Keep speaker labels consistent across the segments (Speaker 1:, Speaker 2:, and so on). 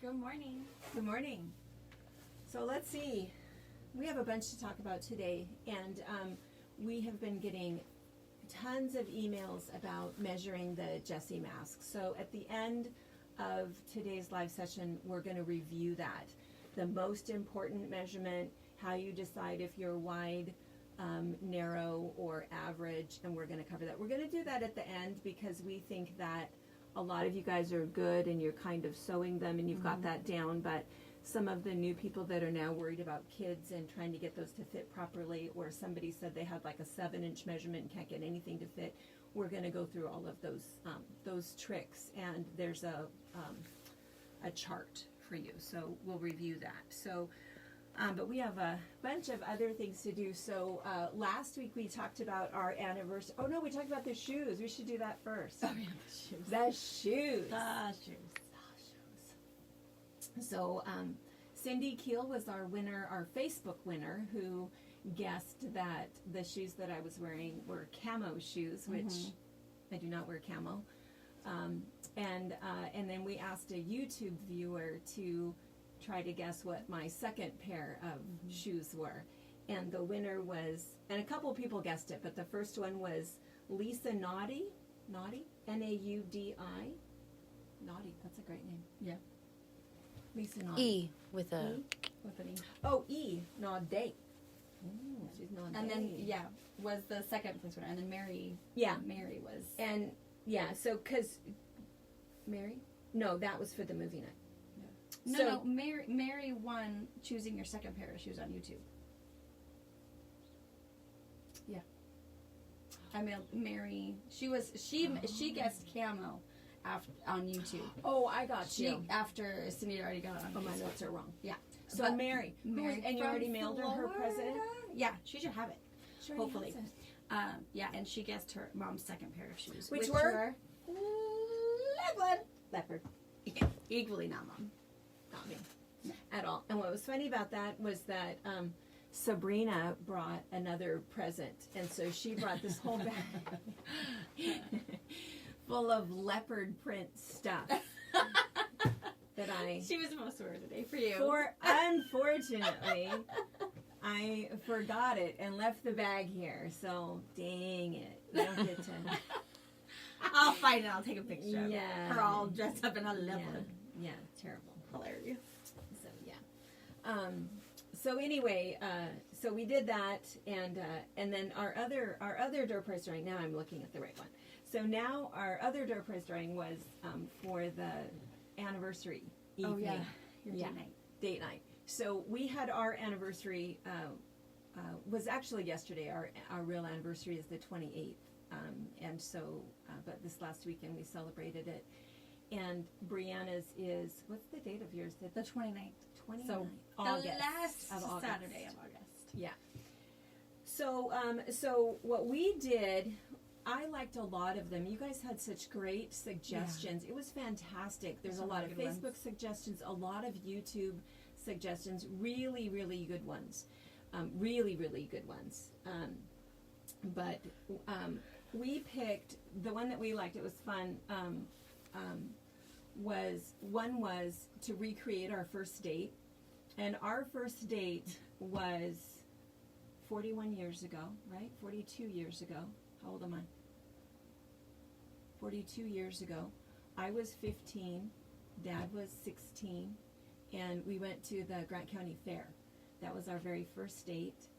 Speaker 1: Good morning.
Speaker 2: Good morning. So let's see. We have a bunch to talk about today, and we have been getting tons of emails about measuring the Jessie mask. So at the end of today's live session, we're going to review that. The most important measurement, how you decide if you're wide, narrow, or average, and we're going to cover that. We're going to do that at the end because we think that a lot of you guys are good and you're kind of sewing them and you've got that down, but some of the new people that are now worried about kids and trying to get those to fit properly, or somebody said they had like a 7-inch measurement and can't get anything to fit, we're going to go through all of those tricks, and there's a chart for you, so we'll review that. So but we have a bunch of other things to do. So last week we talked about our anniversary. Oh no, we talked about the shoes. We should do that first.
Speaker 1: Oh yeah, the shoes.
Speaker 2: The shoes. So Cindy Keel was our winner, our Facebook winner, who guessed that the shoes that I was wearing were camo shoes, which I do not wear camo. And then we asked a YouTube viewer to try to guess what my second pair of shoes were. And the winner was, and a couple people guessed it, but the first one was Lisa Naughty, N-A-U-D-I. Naughty, that's a great name.
Speaker 1: Yeah.
Speaker 2: Lisa Naughty.
Speaker 1: E with a
Speaker 2: E?
Speaker 1: with an E.
Speaker 2: Oh, E, Naughty. She's Naughty.
Speaker 1: And then was the second place winner, and then Mary.
Speaker 2: Yeah.
Speaker 1: Mary was.
Speaker 2: And so because Mary? No, that was for the movie night.
Speaker 1: No, Mary won choosing your second pair of shoes on YouTube. Yeah. I mean, Mary, she guessed camo on YouTube.
Speaker 2: Oh, I got you.
Speaker 1: After Cindy had already got it on
Speaker 2: Oh, my
Speaker 1: Facebook.
Speaker 2: notes are wrong.
Speaker 1: Yeah.
Speaker 2: So
Speaker 1: But
Speaker 2: Mary, and you already mailed her present?
Speaker 1: Yeah, she should have it.
Speaker 2: Sure,
Speaker 1: Hopefully. Yeah, and she guessed her mom's second pair of shoes.
Speaker 2: Which were?
Speaker 1: Leopard. Equally not mom.
Speaker 2: Not me at all. And what was funny about that was that Sabrina brought another present, and so she brought this whole bag full of leopard print stuff that
Speaker 1: She was supposed to wear today for you.
Speaker 2: Unfortunately, I forgot it and left the bag here. So dang it, you don't get to.
Speaker 1: I'll find it. I'll take a picture of
Speaker 2: Yeah.
Speaker 1: her all dressed up in a leopard.
Speaker 2: Yeah, terrible.
Speaker 1: Hilarious.
Speaker 2: So yeah. So anyway, so we did that, and then our other door prize drawing. Now I'm looking at the right one. So now our other door prize drawing was for the anniversary evening.
Speaker 1: Oh yeah, your
Speaker 2: date night. So we had our anniversary was actually yesterday. Our real anniversary is the 28th, and so but this last weekend we celebrated it. And Brianna's is, what's the date of yours?
Speaker 1: The 29th.
Speaker 2: 29th.
Speaker 1: So
Speaker 2: August
Speaker 1: the last
Speaker 2: of August.
Speaker 1: Saturday of August.
Speaker 2: Yeah. So so what we did, I liked a lot of them. You guys had such great suggestions. It was fantastic. There's a lot of Facebook suggestions, a lot of YouTube suggestions. Really, really good ones. Really, really good ones. But we picked the one that we liked. It was fun. Was to recreate our first date, and our first date was 41 years ago, right? 42 years ago. How old am I? 42 years ago. I was 15, Dad was 16, and we went to the Grant County Fair. That was our very first date.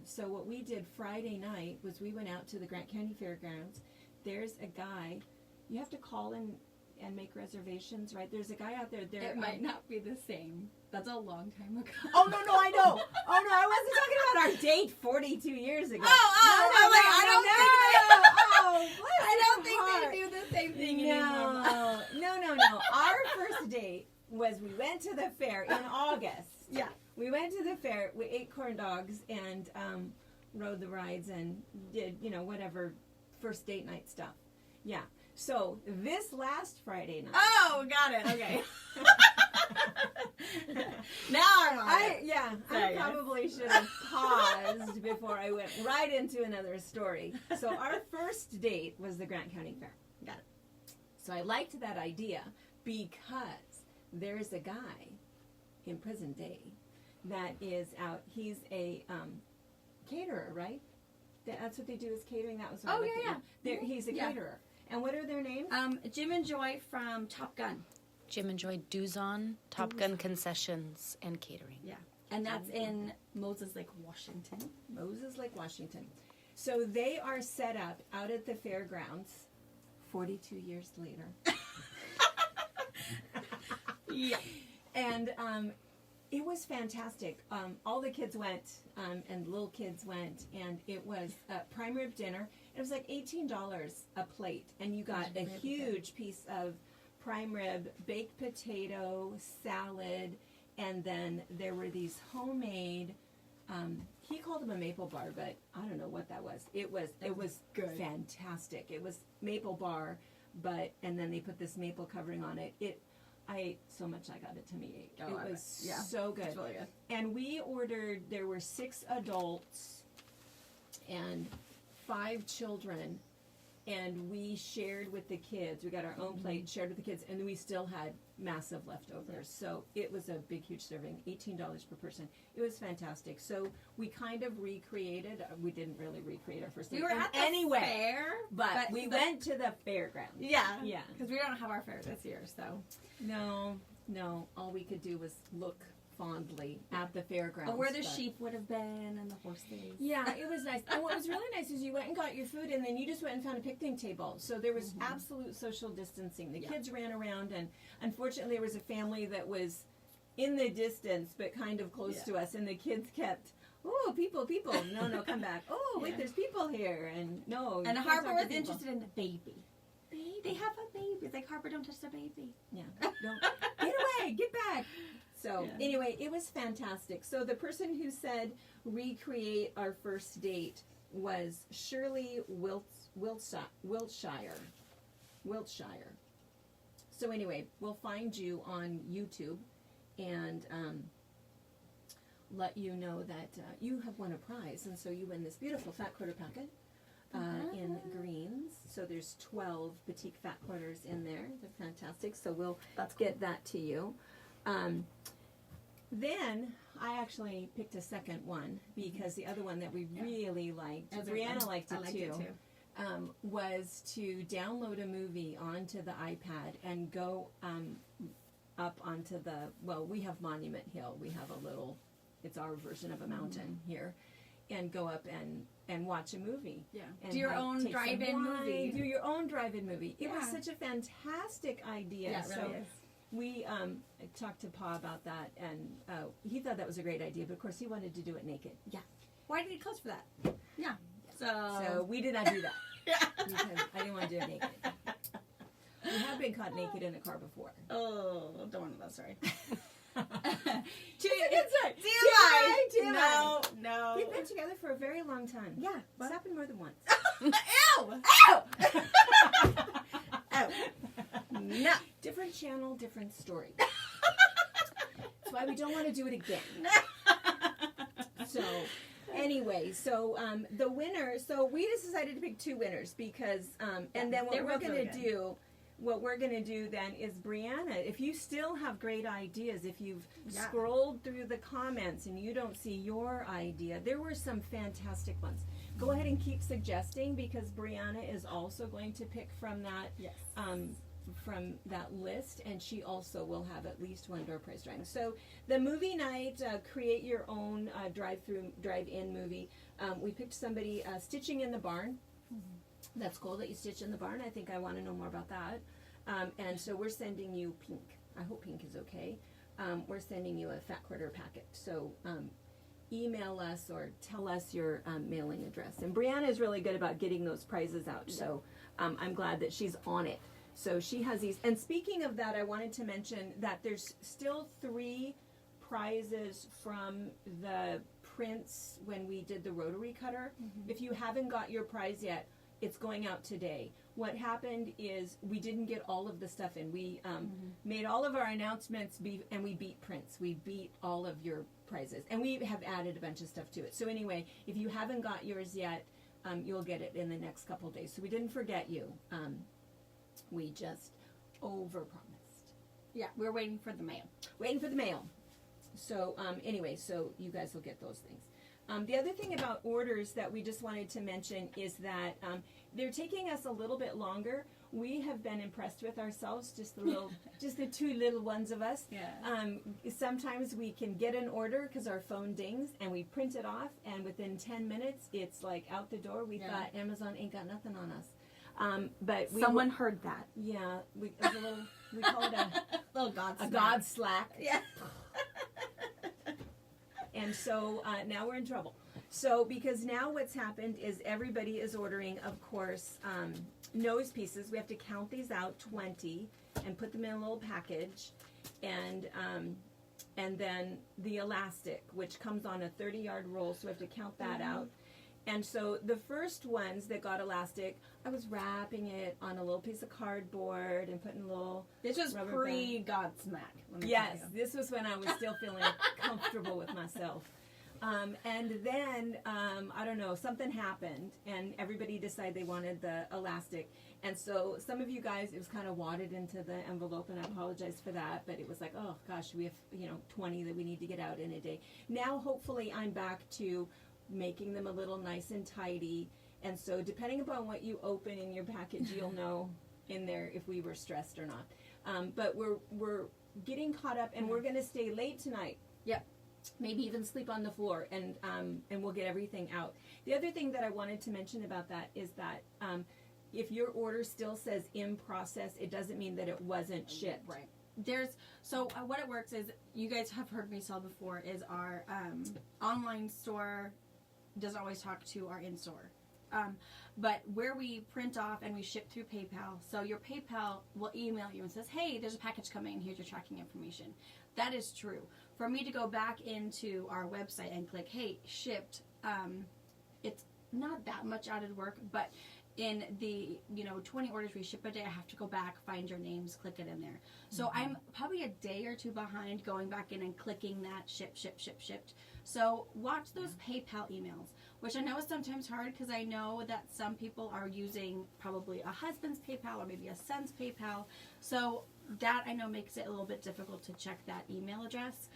Speaker 2: So what we did Friday night was we went out to the Grant County Fairgrounds. There's a guy. You have to call in and make reservations, right? There's a guy out there.
Speaker 1: It might not be the same. That's a long time ago.
Speaker 2: Oh, no, I know. Oh, no, I wasn't talking about our date 42 years ago.
Speaker 1: I don't think they do the same thing anymore.
Speaker 2: No. Our first date was we went to the fair in August.
Speaker 1: Yeah.
Speaker 2: We went to the fair, we ate corn dogs and rode the rides and did, whatever first date night stuff. Yeah. So this last Friday night.
Speaker 1: Oh, got it. Okay. Now
Speaker 2: I probably should have paused before I went right into another story. So our first date was the Grant County Fair.
Speaker 1: Got it.
Speaker 2: So I liked that idea because there's a guy in present day that is out. He's a caterer, right? That's what they do is catering. That was what I looked at. He's a caterer. And what are their names?
Speaker 1: Jim and Joy from Top Gun.
Speaker 3: Jim and Joy Duzon, Top Gun Concessions and Catering.
Speaker 1: Yeah. And that's in Moses Lake, Washington.
Speaker 2: Moses Lake, Washington. So they are set up out at the fairgrounds 42 years later.
Speaker 1: Yeah.
Speaker 2: And it was fantastic. All the kids went, and little kids went, and it was a prime rib dinner. It was like $18 a plate, and you got a huge piece of prime rib, baked potato, salad, and then there were these homemade. He called them a maple bar, but I don't know what that was. It was
Speaker 1: good.
Speaker 2: Fantastic. It was maple bar, and then they put this maple covering on it. I ate so much I got a tummy ache.
Speaker 1: Oh,
Speaker 2: it was so good.
Speaker 1: It's really good.
Speaker 2: And we ordered, there were 6 adults and 5 children, and we shared with the kids. We got our own plate, shared with the kids, and we still had massive leftovers. So it was a big, huge serving, $18 per person. It was fantastic. So we kind of recreated, we didn't really recreate our first
Speaker 1: We were at the fair,
Speaker 2: but we went to the fairgrounds.
Speaker 1: Yeah.
Speaker 2: Yeah.
Speaker 1: Because we don't have our fair this year, so.
Speaker 2: No. All we could do was look fondly at the fairgrounds.
Speaker 1: But where the sheep would have been and the horses.
Speaker 2: Yeah, it was nice. And what was really nice is you went and got your food, and then you just went and found a picnic table. So there was absolute social distancing. The kids ran around, and unfortunately there was a family that was in the distance but kind of close to us, and the kids kept, oh, people. No, come back. Oh, wait, there's people here. And no.
Speaker 1: And Harper was interested in the baby. They have a baby. It's like, Harper, don't touch the baby.
Speaker 2: Yeah. Don't. Get away. Get back. So anyway, it was fantastic. So the person who said recreate our first date was Shirley Wiltshire. So anyway, we'll find you on YouTube and let you know that you have won a prize. And so you win this beautiful fat quarter packet in greens. So there's 12 petite fat quarters in there. They're fantastic. So we'll get that to you. Then I actually picked a second one because the other one that we really liked, Brianna liked it too, was to download a movie onto the iPad and go up onto we have Monument Hill. We have it's our version of a mountain here, and go up and watch a movie.
Speaker 1: Yeah.
Speaker 2: And
Speaker 1: do your own drive-in movie.
Speaker 2: Do your own drive-in movie. It was such a fantastic idea.
Speaker 1: Yeah, it really is.
Speaker 2: We talked to Pa about that, and he thought that was a great idea, but of course he wanted to do it naked.
Speaker 1: Yeah. Why did he close for that? Yeah.
Speaker 2: So we did not do that. Because I didn't want to do it naked. We have been caught naked in a car before.
Speaker 1: Oh, don't want to know that story.
Speaker 2: TMI.
Speaker 1: No.
Speaker 2: We've been together for a very long time.
Speaker 1: Yeah.
Speaker 2: It's happened more than once.
Speaker 1: Ew! Oh. No.
Speaker 2: Different channel, different story. That's why we don't want to do it again. So, anyway, the winner. So we just decided to pick 2 winners because, and then what we're going to do then is, Brianna, if you still have great ideas, if you've scrolled through the comments and you don't see your idea, there were some fantastic ones. Go ahead and keep suggesting because Brianna is also going to pick from that.
Speaker 1: Yes.
Speaker 2: From that list, and she also will have at least one door prize drawing. So the movie night, create your own drive-in movie. We picked somebody stitching in the barn. Mm-hmm. That's cool that you stitch in the barn. I think I want to know more about that. And so we're sending you pink. I hope pink is okay. We're sending you a fat quarter packet. So email us or tell us your mailing address. And Brianna is really good about getting those prizes out. So I'm glad that she's on it. So she has these. And speaking of that, I wanted to mention that there's still 3 prizes from the prints when we did the rotary cutter. Mm-hmm. If you haven't got your prize yet, it's going out today. What happened is we didn't get all of the stuff in. We made all of our announcements and we beat prints. We beat all of your prizes. And we have added a bunch of stuff to it. So anyway, if you haven't got yours yet, you'll get it in the next couple of days. So we didn't forget you. We just overpromised.
Speaker 1: Yeah, we're waiting for the mail.
Speaker 2: Waiting for the mail. So anyway, so you guys will get those things. The other thing about orders that we just wanted to mention is that they're taking us a little bit longer. We have been impressed with ourselves, just the two little ones of us.
Speaker 1: Yeah.
Speaker 2: Sometimes we can get an order because our phone dings and we print it off, and within 10 minutes it's like out the door. We thought Amazon ain't got nothing on us. But
Speaker 1: Someone heard that.
Speaker 2: Yeah, we call it a
Speaker 1: Little God
Speaker 2: a God slack.
Speaker 1: Yeah.
Speaker 2: And so now we're in trouble. So because now what's happened is everybody is ordering, of course, nose pieces. We have to count these out, 20, and put them in a little package. And then the elastic, which comes on a 30-yard roll, so we have to count that out. And so the first ones that got elastic, I was wrapping it on a little piece of cardboard and putting a little
Speaker 1: This was
Speaker 2: rubber band.
Speaker 1: pre-Godsmack.
Speaker 2: Yes, this was when I was still feeling comfortable with myself. And then, I don't know, something happened, and everybody decided they wanted the elastic. And so some of you guys, it was kind of wadded into the envelope, and I apologize for that, but it was like, oh, gosh, we have, 20 that we need to get out in a day. Now, hopefully, I'm back to making them a little nice and tidy. And so depending upon what you open in your package, you'll know in there if we were stressed or not. But we're getting caught up, and we're going to stay late tonight.
Speaker 1: Yep.
Speaker 2: Maybe even sleep on the floor, and we'll get everything out. The other thing that I wanted to mention about that is that if your order still says in process, it doesn't mean that it wasn't shipped.
Speaker 1: Right. What it works is, you guys have heard me sell before, is our online store doesn't always talk to our in-store. But where we print off and we ship through PayPal, so your PayPal will email you and says, hey, there's a package coming in, here's your tracking information. That is true. For me to go back into our website and click, hey, shipped, it's not that much added work, but in the 20 orders we ship a day, I have to go back, find your names, click it in there. So I'm probably a day or two behind going back in and clicking that shipped. So watch those PayPal emails, which I know is sometimes hard because I know that some people are using probably a husband's PayPal or maybe a son's PayPal. So that I know makes it a little bit difficult to check that email address.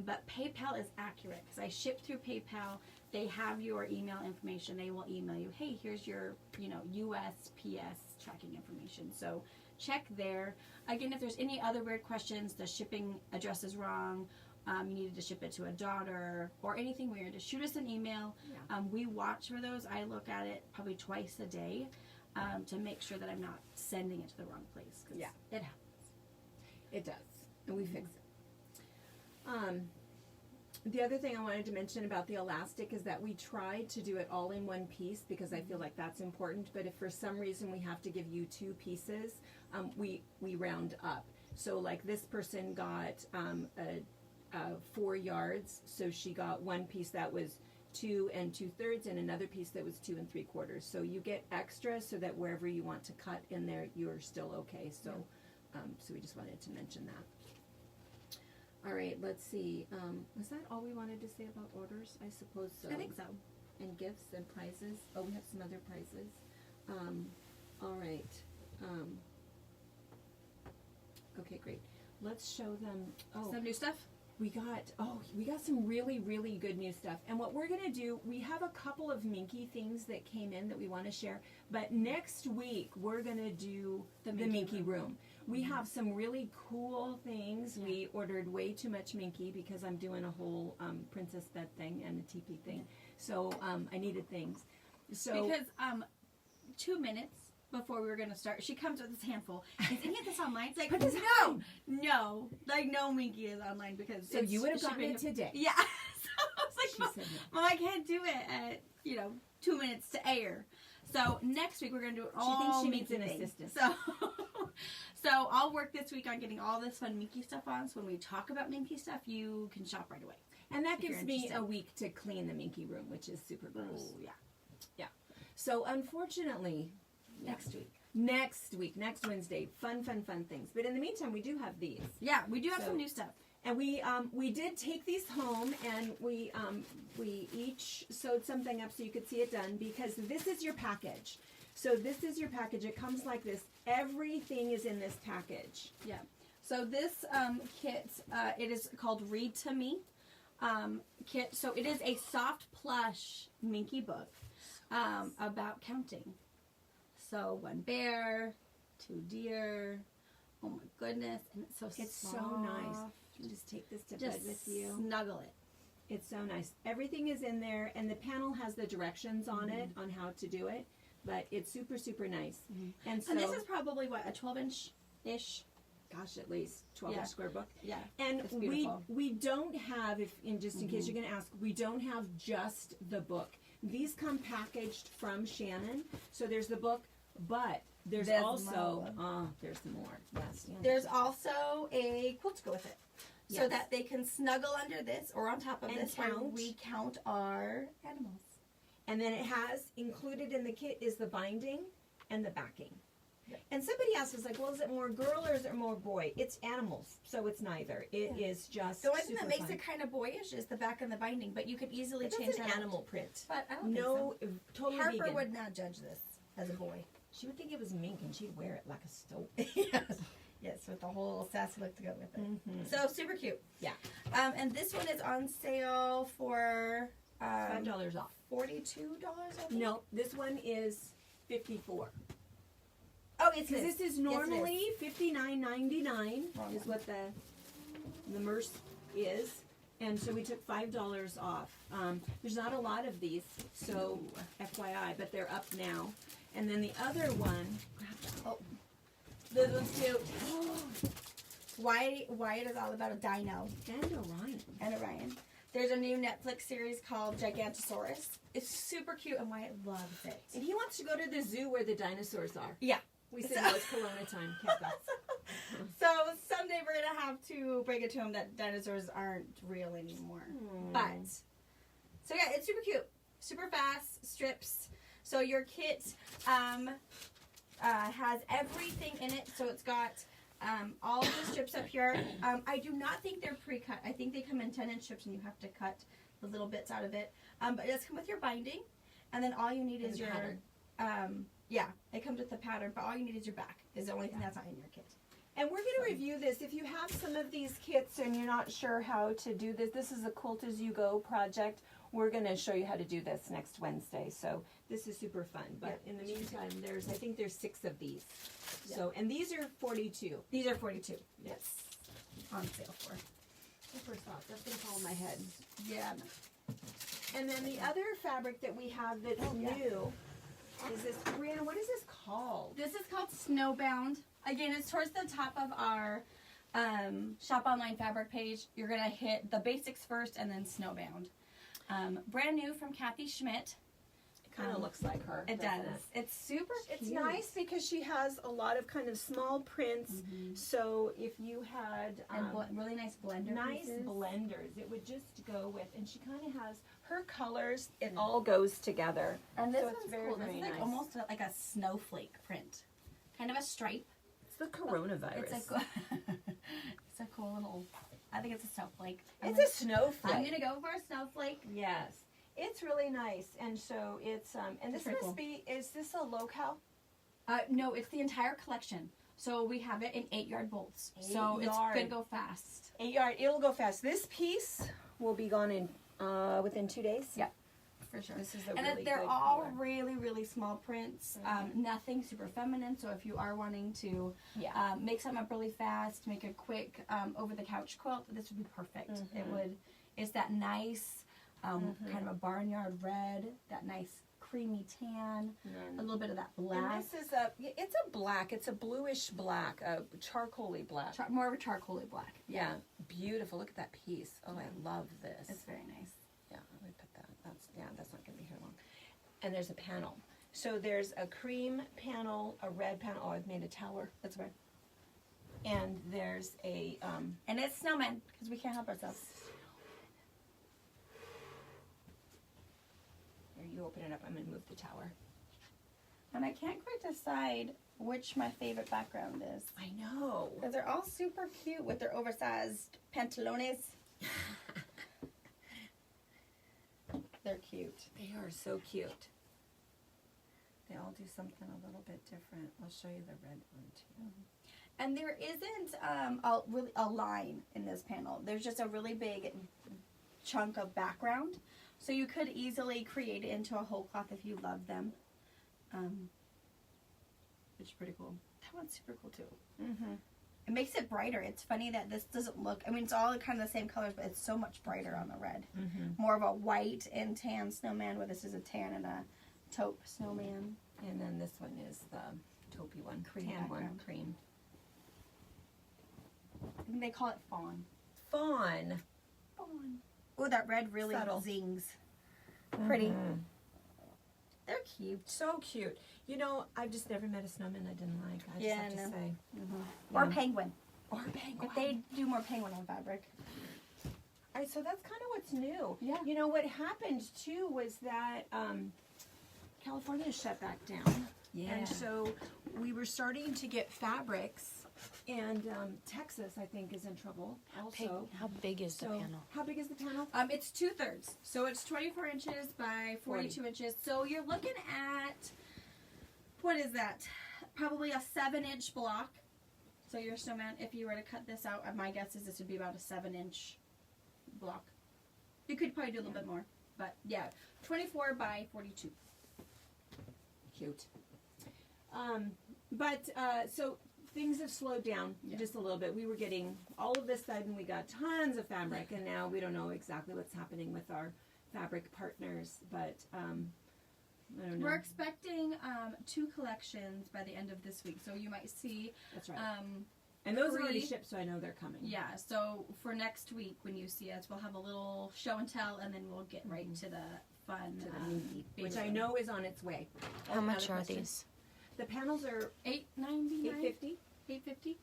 Speaker 1: But PayPal is accurate because I ship through PayPal. They have your email information. They will email you, hey, here's your, USPS tracking information. So check there. Again, if there's any other weird questions, the shipping address is wrong, you needed to ship it to a daughter, or anything weird, just shoot us an email. We watch for those. I look at it probably twice a day to make sure that I'm not sending it to the wrong place.
Speaker 2: Yeah.
Speaker 1: It happens.
Speaker 2: It does, and we fix it. The other thing I wanted to mention about the elastic is that we tried to do it all in one piece because I feel like that's important, but if for some reason we have to give you two pieces, we round up. So like this person got 4 yards, so she got one piece that was 2 2/3 and another piece that was 2 3/4. So you get extra so that wherever you want to cut in there, you're still okay. So, so we just wanted to mention that. All right, let's see. Was that all we wanted to say about orders? I suppose so.
Speaker 1: I think so.
Speaker 2: And gifts and prizes. Oh, we have some other prizes. All right. Okay, great. Let's show them. Oh,
Speaker 1: Some new stuff?
Speaker 2: we got some really, really good new stuff. And what we're going to do, we have a couple of Minky things that came in that we want to share. But next week, we're going to do the Minky room. We have some really cool things. Yeah. We ordered way too much Minky because I'm doing a whole princess bed thing and a teepee thing. So I needed things. So
Speaker 1: because 2 minutes before we were going to start, she comes with this handful. Is any of this online? It's like, no, like no Minky is online because
Speaker 2: so you would have gotten it today.
Speaker 1: Yeah. So I was like,
Speaker 2: she said no.
Speaker 1: Mom, I can't do it at 2 minutes to air. So next week we're going to do it all.
Speaker 2: She thinks she needs an assistant.
Speaker 1: So I'll work this week on getting all this fun Minky stuff on. So when we talk about Minky stuff, you can shop right away.
Speaker 2: And that gives me a week to clean the Minky room, which is super gross.
Speaker 1: Oh,
Speaker 2: yeah. So unfortunately, next Wednesday, fun things. But in the meantime, we do have these.
Speaker 1: Yeah, we do have some new stuff.
Speaker 2: And we did take these home, and we each sewed something up so you could see it done, because this is your package. So this is your package. It comes like this. Everything is in this package.
Speaker 1: Yeah. So this kit, it is called Read to Me kit. So it is a soft plush Minky book about counting. So 1 bear, 2 deer. Oh my goodness, and it's so
Speaker 2: It's
Speaker 1: soft.
Speaker 2: so nice. You just take this to bed
Speaker 1: Just
Speaker 2: with you.
Speaker 1: snuggle it.
Speaker 2: It's so nice. Everything is in there, and the panel has the directions on it on how to do it. But it's super, super nice. And so,
Speaker 1: And this is probably what, a 12-inch-ish?
Speaker 2: gosh, at least 12-inch
Speaker 1: Yeah.
Speaker 2: square book.
Speaker 1: Yeah.
Speaker 2: And
Speaker 1: It's
Speaker 2: we
Speaker 1: beautiful.
Speaker 2: don't have, in case you're going to ask, we don't have just the book. These come packaged from Shannon. So there's the book, but there's also there's more. Yes.
Speaker 1: There's also a quilt to go with it. So
Speaker 2: Yes.
Speaker 1: that they can snuggle under this or on top of
Speaker 2: And
Speaker 1: this where
Speaker 2: count.
Speaker 1: we count our animals.
Speaker 2: And then it has included in the kit is the binding and the backing.
Speaker 1: Yep.
Speaker 2: And somebody asked us, like, well, is it more girl or is it more boy? It's animals, so it's neither. It is just
Speaker 1: The only thing that
Speaker 2: super
Speaker 1: makes
Speaker 2: fun.
Speaker 1: it kind of boyish is the back and the binding, but you could easily
Speaker 2: But
Speaker 1: change
Speaker 2: that's an
Speaker 1: that
Speaker 2: animal print.
Speaker 1: But I don't
Speaker 2: No,
Speaker 1: think
Speaker 2: totally
Speaker 1: so. Harper
Speaker 2: vegan.
Speaker 1: would not judge this as a boy.
Speaker 2: She would think it was mink and she'd wear it like a stove.
Speaker 1: Yes. Yes, with the whole sassy look to go with it.
Speaker 2: Mhm.
Speaker 1: So super cute.
Speaker 2: Yeah.
Speaker 1: And this one is on sale for
Speaker 2: $5 off.
Speaker 1: $42, I think.
Speaker 2: No, this one is $54.
Speaker 1: Oh, it's
Speaker 2: Because this is
Speaker 1: Yes, it
Speaker 2: normally $59.99
Speaker 1: Wrong
Speaker 2: is
Speaker 1: one.
Speaker 2: what the MERS is. And so we took $5 off. There's not a lot of these, so FYI, but they're up now. And then the other one,
Speaker 1: Oh, this one's cute. Wyatt is all about a dino
Speaker 2: and Orion.
Speaker 1: and Orion. There's a new Netflix series called Gigantosaurus. It's super cute and Wyatt loves it.
Speaker 2: And he wants to go to the zoo where the dinosaurs are.
Speaker 1: Yeah.
Speaker 2: We said, no, it's Corona time. Can't go.
Speaker 1: So someday we're gonna have to break it to him that dinosaurs aren't real anymore. But so yeah, it's super cute, super fast strips. So your kit has everything in it. So it's got all the strips up here. I do not think they're pre-cut. I think they come in 10-inch strips, and you have to cut the little bits out of it. But it does come with your binding, and then all you need is
Speaker 2: the
Speaker 1: your
Speaker 2: pattern.
Speaker 1: yeah, it comes with the pattern. But all you need is your back. Is the only thing that's not in your kit.
Speaker 2: And we're going to review this. If you have some of these kits and you're not sure how to do this, this is a Quilt As You Go project. We're going to show you how to do this next Wednesday. So this is super fun. But in the meantime, I think there's 6 of these.
Speaker 1: Yeah.
Speaker 2: So, and these are 42.
Speaker 1: These are 42.
Speaker 2: Yes.
Speaker 1: On sale for.
Speaker 2: First thought, that's going to fall in my head.
Speaker 1: Yeah.
Speaker 2: And then the other fabric that we have that's new is this, Brianna, what is this called?
Speaker 1: This is called Snowbound. Again, it's towards the top of our shop online fabric page. You're gonna hit the basics first and then Snowbound. Brand new from Kathy Schmidt.
Speaker 2: It kind of looks like her.
Speaker 1: It
Speaker 2: doesn't
Speaker 1: does. It's super
Speaker 2: It's
Speaker 1: cute.
Speaker 2: nice because she has a lot of kind of small prints. So if you had
Speaker 1: And really nice blender
Speaker 2: nice
Speaker 1: pieces.
Speaker 2: blenders, it would just go with. And she kind of has her colors. It all goes together.
Speaker 1: And this
Speaker 2: so
Speaker 1: one's
Speaker 2: it's very,
Speaker 1: cool. This
Speaker 2: very
Speaker 1: is like
Speaker 2: nice.
Speaker 1: almost like a snowflake print. Kind of a stripe.
Speaker 2: It's the coronavirus.
Speaker 1: It's it's a cool little. I think it's a snowflake.
Speaker 2: It's a snowflake.
Speaker 1: I'm gonna go for a snowflake.
Speaker 2: Yes, it's really nice. And so it's and this
Speaker 1: Very
Speaker 2: must
Speaker 1: cool.
Speaker 2: be. Is this a locale?
Speaker 1: No, it's the entire collection. So we have it in 8-yard bolts.
Speaker 2: 8
Speaker 1: So it's
Speaker 2: yard.
Speaker 1: gonna go fast.
Speaker 2: 8 yard. It'll go fast. This piece will be gone in within 2 days.
Speaker 1: Yeah, for sure.
Speaker 2: This is a
Speaker 1: And
Speaker 2: really
Speaker 1: they're
Speaker 2: good
Speaker 1: all
Speaker 2: color.
Speaker 1: really, really small prints. Nothing super feminine. So if you are wanting to
Speaker 2: Yeah.
Speaker 1: make something up really fast, make a quick over-the-couch quilt, this would be perfect. It would. It's that nice kind of a barnyard red, that nice creamy tan, a little bit of that black.
Speaker 2: And this is it's a black. It's a bluish black, a charcoaly black.
Speaker 1: More of a charcoaly black.
Speaker 2: Yeah, beautiful. Look at that piece. Oh, I love this.
Speaker 1: It's very nice.
Speaker 2: Yeah, let me put that. That's not going to be here long. And there's a panel. So there's a cream panel, a red panel. Oh, I've made a tower.
Speaker 1: That's right.
Speaker 2: And there's a
Speaker 1: And it's snowmen because we can't help ourselves.
Speaker 2: here, you open it up. I'm going to move the tower.
Speaker 1: And I can't quite decide which my favorite background is.
Speaker 2: I know.
Speaker 1: Because they're all super cute with their oversized pantalones. They're cute.
Speaker 2: They are so cute.
Speaker 1: They all do something a little bit different. I'll show you the red one too. And there isn't a line in this panel. There's just a really big chunk of background. So you could easily create it into a whole cloth if you love them. Which is pretty cool. That one's super cool too.
Speaker 2: Mm-hmm.
Speaker 1: It makes it brighter. It's funny that this doesn't look, I mean, it's all kind of the same colors, but it's so much brighter on the red.
Speaker 2: Mm-hmm.
Speaker 1: More of a white and tan snowman, where this is a tan and a taupe snowman.
Speaker 2: And then this one is the taupey one,
Speaker 1: Cream
Speaker 2: tan one,
Speaker 1: background.
Speaker 2: cream.
Speaker 1: I think they call it fawn.
Speaker 2: Fawn.
Speaker 1: Fawn. Oh, that red really
Speaker 2: Subtle.
Speaker 1: zings. Pretty.
Speaker 2: Mhm.
Speaker 1: They're cute.
Speaker 2: So cute. You know, I've just never met a snowman I didn't like. I just
Speaker 1: Yeah,
Speaker 2: have to
Speaker 1: no.
Speaker 2: say.
Speaker 1: Or
Speaker 2: Yeah.
Speaker 1: penguin.
Speaker 2: Or penguin.
Speaker 1: If they do more penguin on fabric.
Speaker 2: All right, so that's kind of what's new.
Speaker 1: Yeah.
Speaker 2: You know, what happened too was that California shut back down.
Speaker 1: Yeah.
Speaker 2: And so we were starting to get fabrics, and Texas, I think, is in trouble also.
Speaker 3: How big is the
Speaker 2: So,
Speaker 3: panel?
Speaker 2: how big is the panel?
Speaker 1: It's 2/3. So it's 24 inches by 42 inches. So you're looking at, what is that? Probably a 7-inch block. So your snowman, if you were to cut this out, my guess is this would be about a 7-inch block. You could probably do a little bit more. But yeah, 24 by 42.
Speaker 2: Cute. So things have slowed down just a little bit. We were getting, all of a sudden, we got tons of fabric, and now we don't know exactly what's happening with our fabric partners, but I don't know.
Speaker 1: We're expecting 2 collections by the end of this week. So you might see.
Speaker 2: That's right. And those are already
Speaker 1: free-
Speaker 2: shipped, so I know they're coming.
Speaker 1: Yeah, so for next week when you see us, we'll have a little show and tell, and then we'll get right to the fun,
Speaker 2: To the meaty,
Speaker 1: baby
Speaker 2: which I
Speaker 1: one.
Speaker 2: know is on its way.
Speaker 3: How much
Speaker 2: Another
Speaker 3: are
Speaker 2: question.
Speaker 3: these?
Speaker 2: The panels are
Speaker 1: $8.99.
Speaker 2: $8.50.
Speaker 1: $8.50.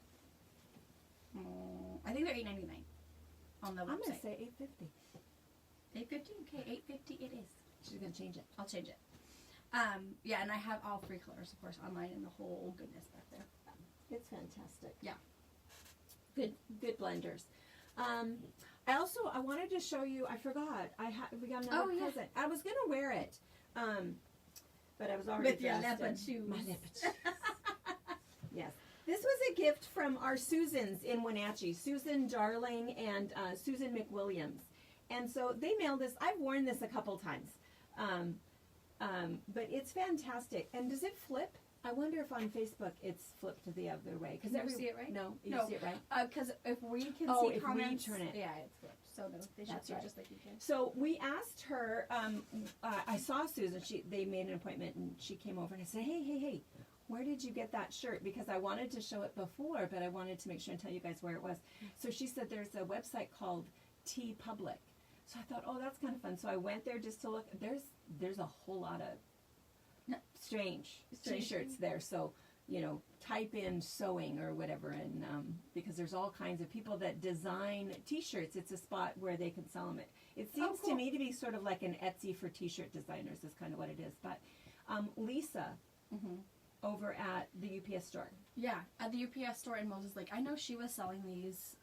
Speaker 1: I think they're $8.99 on the
Speaker 2: I'm going to
Speaker 1: website.
Speaker 2: say $8.50.
Speaker 1: $8.50. Okay, $8.50 it is.
Speaker 2: She's going to change it.
Speaker 1: I'll change it. Yeah, and I have all 3 colors, of course, online and the whole goodness back there.
Speaker 2: It's fantastic.
Speaker 1: Yeah.
Speaker 2: Good blenders. I wanted to show you. I forgot. We got another present. I was gonna wear it, but I was already
Speaker 1: With your
Speaker 2: dressed
Speaker 1: leopard
Speaker 2: in
Speaker 1: shoes.
Speaker 2: My leopard shoes. Yes, this was a gift from our Susans in Wenatchee, Susan Darling and Susan McWilliams, and so they mailed this. I've worn this a couple times, but it's fantastic. And does it flip? I wonder if on Facebook it's flipped the other way.
Speaker 1: Can you see it right?
Speaker 2: No, you
Speaker 1: No.
Speaker 2: see it right.
Speaker 1: Because if we can
Speaker 2: Oh,
Speaker 1: see
Speaker 2: if we
Speaker 1: comments,
Speaker 2: turn it.
Speaker 1: yeah, it's flipped. So no, they should
Speaker 2: That's
Speaker 1: see
Speaker 2: right.
Speaker 1: it just like you can.
Speaker 2: So we asked her. I saw Susan. They made an appointment, and she came over and I said, "Hey, where did you get that shirt?" Because I wanted to show it before, but I wanted to make sure and tell you guys where it was. So she said there's a website called T Public. So I thought, oh, that's kind of fun. So I went there just to look. There's a whole lot of strange T-shirts there. So type in sewing or whatever, and because there's all kinds of people that design T-shirts. It's a spot where they can sell them. It seems
Speaker 1: cool.
Speaker 2: to me to be sort of like an Etsy for T-shirt designers is kind of what it is. But Lisa over at the UPS store.
Speaker 1: Yeah, at the UPS store in Moses Lake. I know she was selling these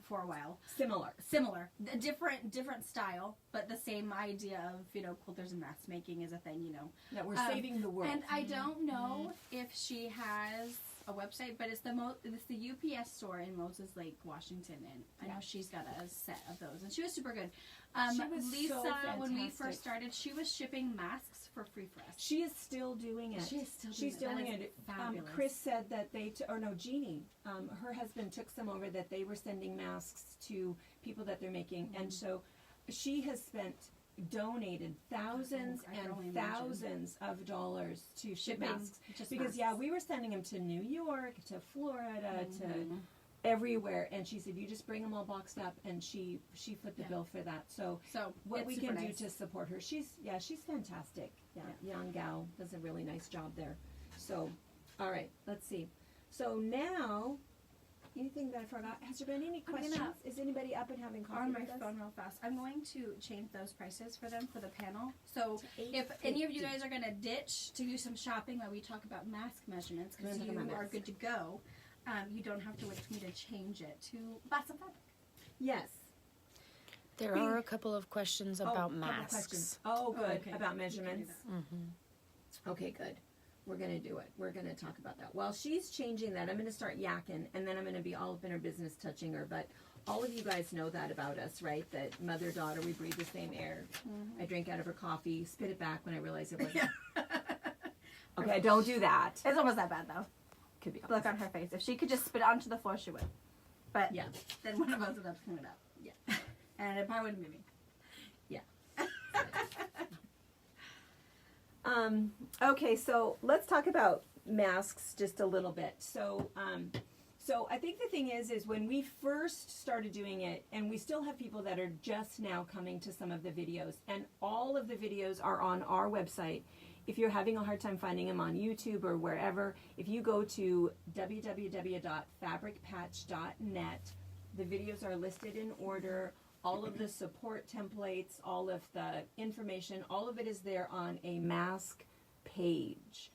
Speaker 1: for a while.
Speaker 2: Similar.
Speaker 1: A different style, but the same idea of, quilters and mask making is a thing,
Speaker 2: That we're saving the world.
Speaker 1: And I don't know if she has a website, but it's the UPS store in Moses Lake, Washington, and I know she's got a set of those, and she was super good.
Speaker 2: She was
Speaker 1: Lisa,
Speaker 2: so
Speaker 1: when we
Speaker 2: fantastic.
Speaker 1: first started, she was shipping masks for free for us.
Speaker 2: She is still doing it.
Speaker 1: She is still
Speaker 2: She's
Speaker 1: doing
Speaker 2: doing
Speaker 1: it.
Speaker 2: it.
Speaker 1: That is fabulous.
Speaker 2: Chris said that Jeannie, her husband took some over that they were sending masks to people that they're making, and so she has donated thousands
Speaker 1: I can only
Speaker 2: and
Speaker 1: imagine.
Speaker 2: thousands of dollars to ship
Speaker 1: Shipping,
Speaker 2: masks.
Speaker 1: just
Speaker 2: Because
Speaker 1: masks.
Speaker 2: we were sending them to New York, to Florida, to
Speaker 1: Mhm.
Speaker 2: everywhere, and she said you just bring them all boxed up, and she foot the bill for that. So what
Speaker 1: it's
Speaker 2: we
Speaker 1: super
Speaker 2: can
Speaker 1: nice.
Speaker 2: do to support her, she's fantastic. Yeah, young gal does a really nice job there. So, all right, let's see. So now, anything that I forgot? Has there been any
Speaker 1: I'm gonna-
Speaker 2: questions? Is anybody up and having coffee
Speaker 1: on my
Speaker 2: with us?
Speaker 1: phone real fast. I'm going to change those prices for them for the panel. So
Speaker 2: To
Speaker 1: if any of you
Speaker 2: $8.50.
Speaker 1: guys are going to ditch to do some shopping while we talk about mask measurements, because
Speaker 2: We're gonna talk
Speaker 1: you
Speaker 2: about
Speaker 1: are
Speaker 2: masks.
Speaker 1: good to go, you don't have to wait for me to change it to buy some fabric.
Speaker 2: Yes.
Speaker 3: There are a couple of questions about
Speaker 2: couple
Speaker 3: masks.
Speaker 2: questions. Oh, good.
Speaker 1: okay.
Speaker 2: About
Speaker 1: You can do
Speaker 2: measurements.
Speaker 3: Mm-hmm.
Speaker 2: Okay, good. We're going to do it. We're going to talk about that. While she's changing that, I'm going to start yakking, and then I'm going to be all up in her business touching her. But all of you guys know that about us, right? That mother-daughter, we breathe the same air. I drink out of her coffee, spit it back when I realize it wasn't. Okay, don't do that.
Speaker 1: It's almost that bad, though.
Speaker 2: Could be.
Speaker 1: Look on her face. If she could just spit it onto the floor, she would. But
Speaker 2: Yeah.
Speaker 1: then one of us would have to clean it up.
Speaker 2: Yeah.
Speaker 1: And it probably wouldn't be me.
Speaker 2: Okay, so let's talk about masks just a little bit. So I think the thing is when we first started doing it, and we still have people that are just now coming to some of the videos, and all of the videos are on our website. If you're having a hard time finding them on YouTube or wherever, if you go to www.fabricpatch.net, the videos are listed in order. All of the support templates, all of the information, all of it is there on a mask page.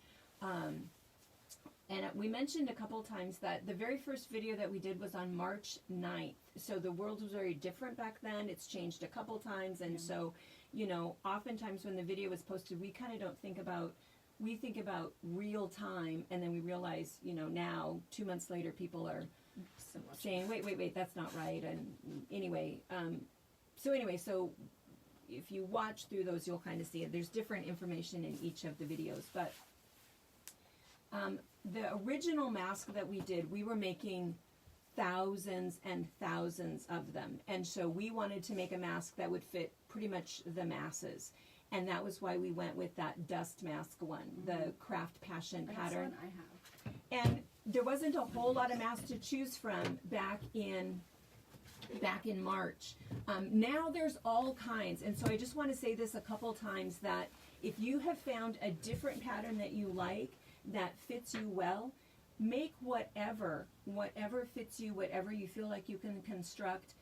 Speaker 2: And we mentioned a couple times that the very first video that we did was on March 9th. So the world was very different back then. It's changed a couple times. And so, you know, oftentimes when the video was posted, we kind of don't think about, we think about real time. And then we realize, you know, now 2 months later, people are saying, wait, that's not right. And anyway, so if you watch through those, you'll kind of see it. There's different information in each of the videos. But the original mask that we did, we were making thousands and thousands of them. And so we wanted to make a mask that would fit pretty much the masses. And that was why we went with that dust mask one, the Craft Passion pattern.
Speaker 1: That's one I have.
Speaker 2: And there wasn't a whole lot of masks to choose from back in March. Now there's all kinds. And so I just want to say this a couple times, that if you have found a different pattern that you like, that fits you well, make whatever fits you, whatever you feel like you can construct,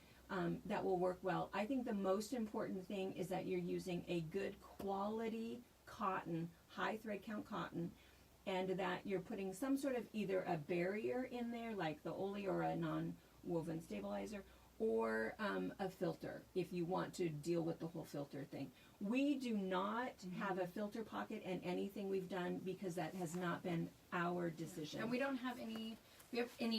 Speaker 2: that will work well. I think the most important thing is that you're using a good quality cotton, high thread count cotton, and that you're putting some sort of either a barrier in there, like the Oli or a non-woven stabilizer, or a filter if you want to deal with the whole filter thing. We do not have a filter pocket in anything we've done because that has not been our decision.
Speaker 1: And we don't have any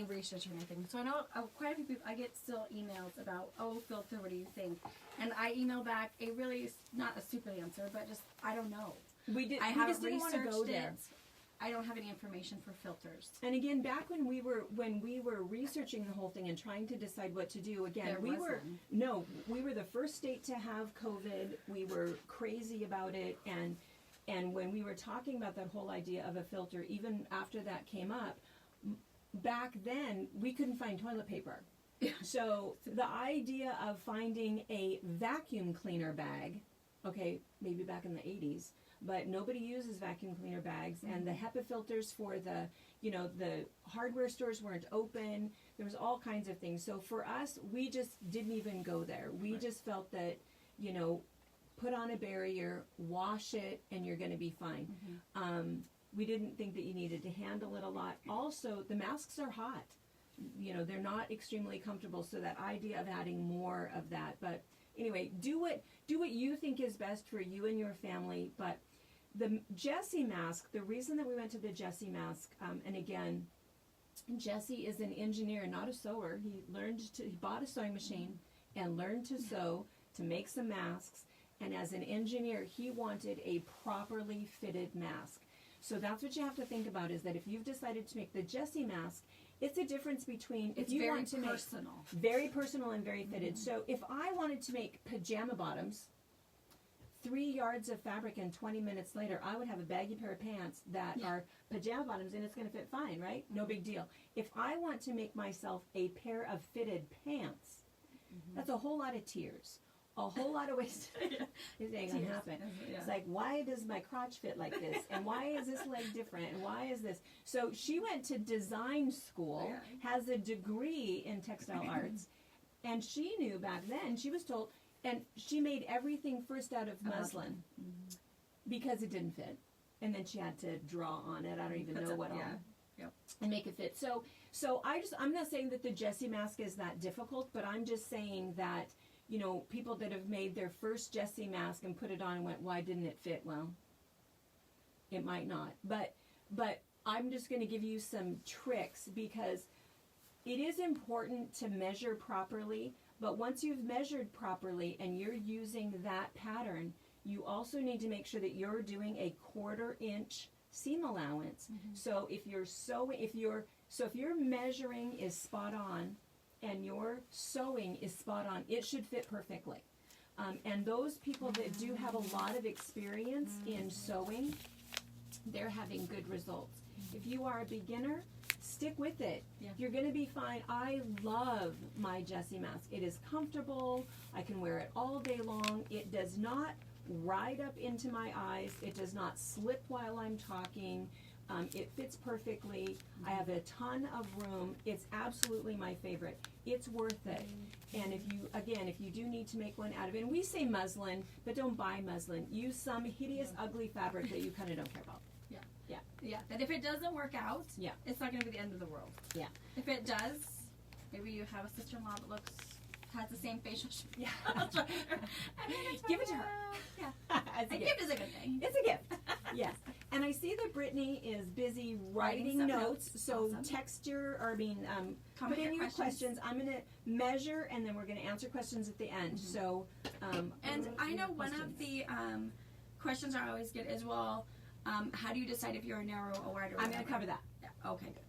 Speaker 1: research or anything. So I know quite a few people, I get still emails about, filter, what do you think? And I email back a really, not a stupid answer, but just, I don't know.
Speaker 2: We
Speaker 1: I haven't
Speaker 2: just didn't want to
Speaker 1: researched
Speaker 2: go there.
Speaker 1: it. I don't have any information for filters.
Speaker 2: And again, back when we were researching the whole thing and trying to decide what to do, again, we were the first state to have COVID. We were crazy about it, and when we were talking about that whole idea of a filter, even after that came up, back then we couldn't find toilet paper. So the idea of finding a vacuum cleaner bag, okay, maybe back in the 80s, but nobody uses vacuum cleaner bags, and the HEPA filters for the hardware stores weren't open. There was all kinds of things. So for us, we just didn't even go there. We just felt that, put on a barrier, wash it, and you're going to be fine. We didn't think that you needed to handle it a lot. Also, the masks are hot. They're not extremely comfortable, so that idea of adding more of that. But anyway, do what you think is best for you and your family. But the Jesse mask, the reason that we went to the Jesse mask, and again, Jesse is an engineer, not a sewer. He bought a sewing machine and learned to sew, to make some masks. And as an engineer, he wanted a properly fitted mask. So that's what you have to think about, is that if you've decided to make the Jesse mask, it's a difference between if you want to make very personal and very fitted. So if I wanted to make pajama bottoms, 3 yards of fabric and 20 minutes later, I would have a baggy pair of pants that are pajama bottoms, and it's going to fit fine, right? No big deal. If I want to make myself a pair of fitted pants, that's a whole lot of tears. A whole lot of ways to saying it happen. It's like, why does my crotch fit like this? And why is this leg different? And why is this? So she went to design school, has a degree in textile arts, and she knew back then, she was told, and she made everything first out of muslin because it didn't fit. And then she had to draw on it. I don't even know what all. And make it fit. So I'm not saying that the Jessie mask is that difficult, but I'm just saying that, people that have made their first Jessie mask and put it on and went, why didn't it fit? Well, it might not. But but I'm just going to give you some tricks because it is important to measure properly, but once you've measured properly and you're using that pattern, you also need to make sure that you're doing a 1/4 inch seam allowance. So if your measuring is spot on and your sewing is spot on, it should fit perfectly. And those people that do have a lot of experience in sewing, they're having good results. If you are a beginner, stick with it.
Speaker 1: Yeah.
Speaker 2: You're going to be fine. I love my Jessie mask. It is comfortable. I can wear it all day long. It does not ride up into my eyes. It does not slip while I'm talking. It fits perfectly. I have a ton of room. It's absolutely my favorite. It's worth it. And if you do need to make one out of it, and we say muslin, but don't buy muslin. Use some hideous, ugly fabric that you kind of don't care about.
Speaker 1: Yeah, that if it doesn't work out,
Speaker 2: Yeah.
Speaker 1: it's not going to be the end of the world.
Speaker 2: Yeah.
Speaker 1: If it does, maybe you have a sister-in-law that has the same facial shape.
Speaker 2: Yeah.
Speaker 1: it's
Speaker 2: Give it to her.
Speaker 1: Yeah.
Speaker 2: As
Speaker 1: A gift is a good thing.
Speaker 2: It's a gift. Yes. And I see that Brittany is busy writing
Speaker 1: some
Speaker 2: notes. So
Speaker 1: Awesome.
Speaker 2: text your, or I mean, put
Speaker 1: Comment
Speaker 2: in
Speaker 1: your
Speaker 2: your questions. I'm going to measure, and then we're going to answer questions at the end. So,
Speaker 1: And I know one of the questions I always get is, well, how do you decide if you're a narrow or wide or
Speaker 2: I'm going to cover that.
Speaker 1: Yeah. Okay, good.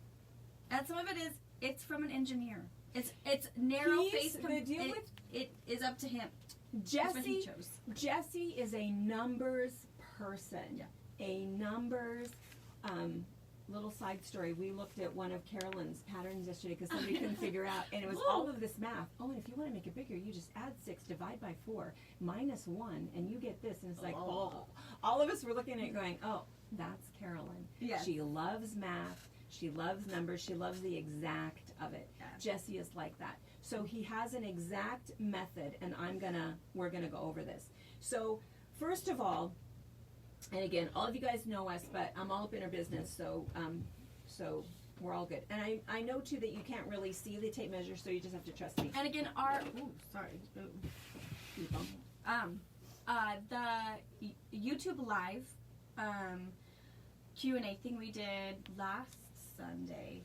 Speaker 1: And some of it is, it's from an engineer. It's narrow face.
Speaker 2: The deal with
Speaker 1: it is up to him. That's what he
Speaker 2: Jessie.
Speaker 1: chose.
Speaker 2: Jessie is a numbers person.
Speaker 1: Yeah.
Speaker 2: A numbers. Little side story. We looked at one of Carolyn's patterns yesterday because somebody couldn't figure out, and it was all of this math. Oh, and if you want to make it bigger, you just add 6, divide by 4, minus 1, and you get this. And it's like, oh. All of us were looking at it going, oh, that's Carolyn.
Speaker 1: Yes.
Speaker 2: She loves math. She loves numbers. She loves the exact of it.
Speaker 1: Yeah.
Speaker 2: Jessie is like that. So he has an exact method, and we're gonna go over this. So first of all, and again, all of you guys know us, but I'm all up in our business, so we're all good. And I know too that you can't really see the tape measure, so you just have to trust me.
Speaker 1: And again, the YouTube live Q&A thing we did last Sunday,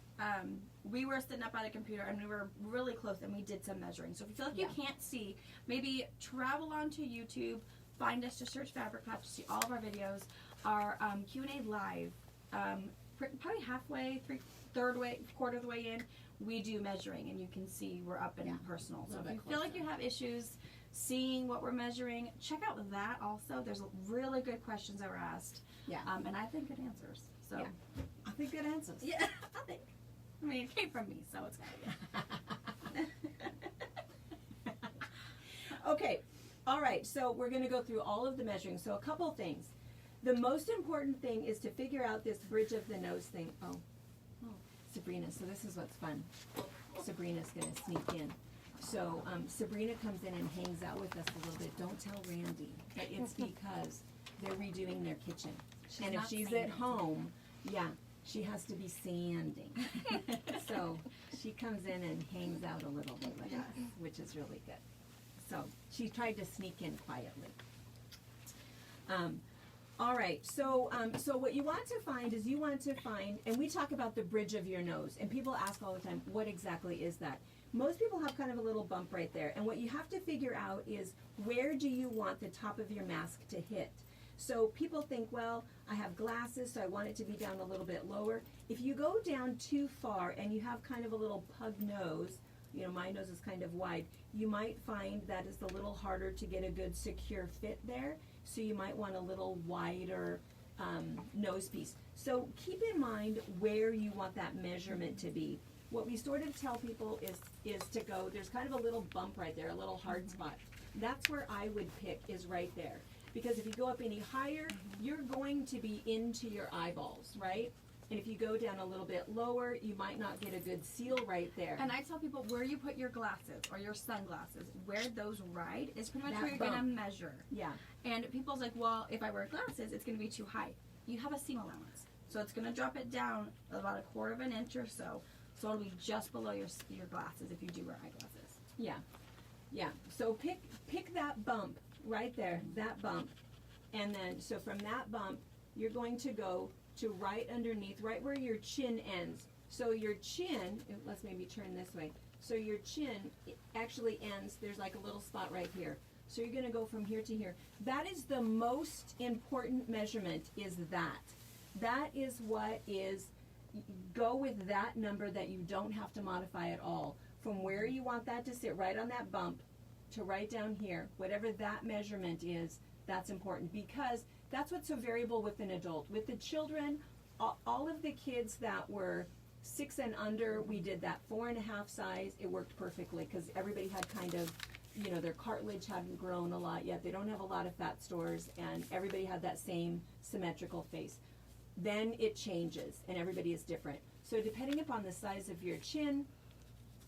Speaker 1: we were sitting up by the computer and we were really close and we did some measuring. So if you feel like you can't see, maybe travel onto YouTube, find us, just search FabriChat to see all of our videos. Our Q&A live, probably halfway, quarter of the way in, we do measuring and you can see we're up in personal. So if you feel like you have issues seeing what we're measuring, check out that also. There's really good questions that were asked.
Speaker 2: Yeah.
Speaker 1: And I think good answers. So
Speaker 2: Yeah. I think good answers.
Speaker 1: yeah, I mean, it came from me, so it's gotta be.
Speaker 2: Okay. All right. So we're going to go through all of the measuring. So a couple things. The most important thing is to figure out this bridge of the nose thing. Oh, Sabrina. So this is what's fun. Sabrina's going to sneak in. So Sabrina comes in and hangs out with us a little bit. Don't tell Randy, but it's because they're redoing their kitchen. And if she's at home, she has to be sanding. So she comes in and hangs out a little bit with us, which is really good. So she tried to sneak in quietly. All right, so what you want to find is and we talk about the bridge of your nose, and people ask all the time, what exactly is that? Most people have kind of a little bump right there, and what you have to figure out is where do you want the top of your mask to hit? So people think, well, I have glasses, so I want it to be down a little bit lower. If you go down too far and you have kind of a little pug nose, you know, my nose is kind of wide, you might find that it's a little harder to get a good secure fit there. So you might want a little wider nose piece. So keep in mind where you want that measurement to be. What we sort of tell people is to go, there's kind of a little bump right there, a little hard spot. That's where I would pick, is right there. Because if you go up any higher, you're going to be into your eyeballs, right? And if you go down a little bit lower, you might not get a good seal right there.
Speaker 1: And I tell people where you put your glasses or your sunglasses, where those ride is pretty much
Speaker 2: That
Speaker 1: where you're
Speaker 2: bump.
Speaker 1: going to measure.
Speaker 2: Yeah.
Speaker 1: And people's like, well, if I wear glasses, it's going to be too high. You have a seam allowance. So it's going to drop it down about 1/4 inch or so. So it'll be just below your glasses if you do wear eyeglasses.
Speaker 2: Yeah. Yeah. So pick that bump right there, that bump. And then, so from that bump, you're going to go to right underneath, right where your chin ends. So your chin, let's maybe turn this way. So your chin actually ends, there's like a little spot right here. So you're going to go from here to here. That is the most important measurement, is that. That is what is, go with that number that you don't have to modify at all. From where you want that to sit, right on that bump, to right down here, whatever that measurement is, that's important, because that's what's so variable with an adult. With the children, all of the kids that were 6 and under, we did that 4.5 size. It worked perfectly because everybody had kind of, you know, their cartilage hadn't grown a lot yet. They don't have a lot of fat stores, and everybody had that same symmetrical face. Then it changes, and everybody is different. So depending upon the size of your chin,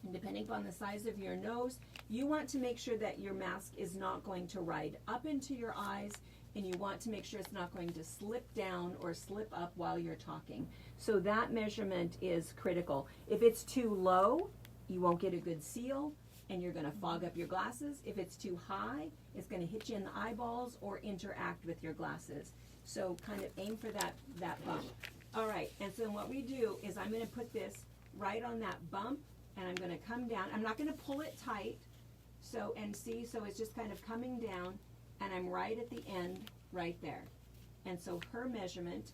Speaker 2: and depending upon the size of your nose, you want to make sure that your mask is not going to ride up into your eyes, and you want to make sure it's not going to slip down or slip up while you're talking. So that measurement is critical. If it's too low, you won't get a good seal, and you're going to fog up your glasses. If it's too high, it's going to hit you in the eyeballs or interact with your glasses. So kind of aim for that bump. All right, and so what we do is I'm going to put this right on that bump, and I'm going to come down. I'm not going to pull it tight. So, and see, so it's just kind of coming down, and I'm right at the end, right there. And so her measurement,